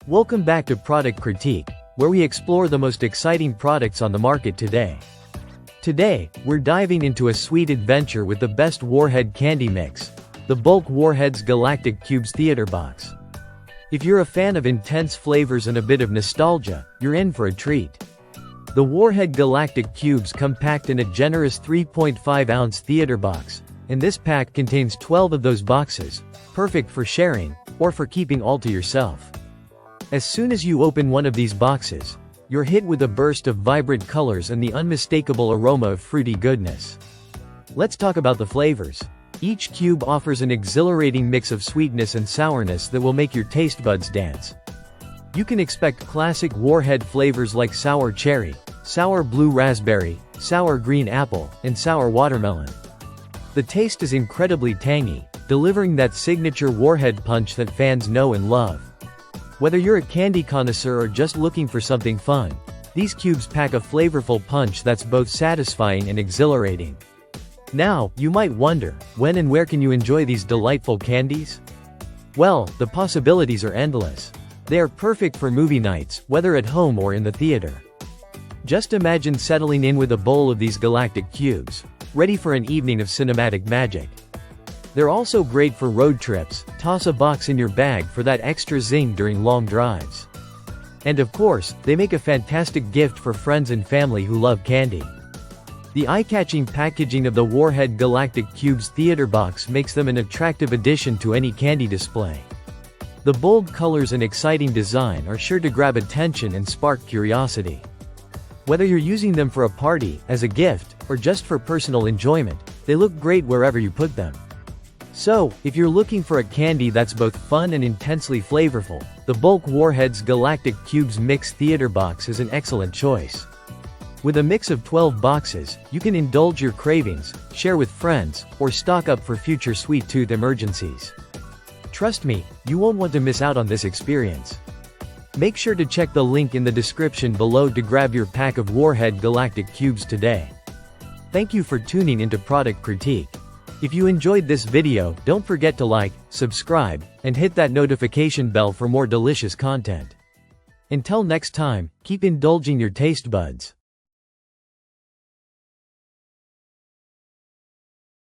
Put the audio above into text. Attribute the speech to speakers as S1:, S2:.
S1: Welcome back to Product Critique, where we explore the most exciting products on the market today. Today, we're diving into a sweet adventure with the best Warhead candy mix, the bulk Warheads Galactic Cubes Theater Box. If you're a fan of intense flavors and a bit of nostalgia, you're in for a treat. The Warhead Galactic Cubes come packed in a generous 3.5-ounce theater box, and this pack contains 12 of those boxes, perfect for sharing, or for keeping all to yourself. As soon as you open one of these boxes, you're hit with a burst of vibrant colors and the unmistakable aroma of fruity goodness. Let's talk about the flavors. Each cube offers an exhilarating mix of sweetness and sourness that will make your taste buds dance. You can expect classic Warhead flavors like sour cherry, sour blue raspberry, sour green apple, and sour watermelon. The taste is incredibly tangy, delivering that signature Warhead punch that fans know and love. Whether you're a candy connoisseur or just looking for something fun, these cubes pack a flavorful punch that's both satisfying and exhilarating. Now, you might wonder, when and where can you enjoy these delightful candies? Well, the possibilities are endless. They are perfect for movie nights, whether at home or in the theater. Just imagine settling in with a bowl of these galactic cubes, ready for an evening of cinematic magic. They're also great for road trips. Toss a box in your bag for that extra zing during long drives. And of course, they make a fantastic gift for friends and family who love candy. The eye-catching packaging of the Warhead Galactic Cubes Theater Box makes them an attractive addition to any candy display. The bold colors and exciting design are sure to grab attention and spark curiosity. Whether you're using them for a party, as a gift, or just for personal enjoyment, they look great wherever you put them. So, if you're looking for a candy that's both fun and intensely flavorful, the bulk Warheads Galactic Cubes Mix Theater Box is an excellent choice. With a mix of 12 boxes, you can indulge your cravings, share with friends, or stock up for future sweet tooth emergencies. Trust me, you won't want to miss out on this experience. Make sure to check the link in the description below to grab your pack of Warhead Galactic Cubes today. Thank you for tuning into Product Critique. If you enjoyed this video, don't forget to like, subscribe, and hit that notification bell for more delicious content. Until next time, keep indulging your taste buds.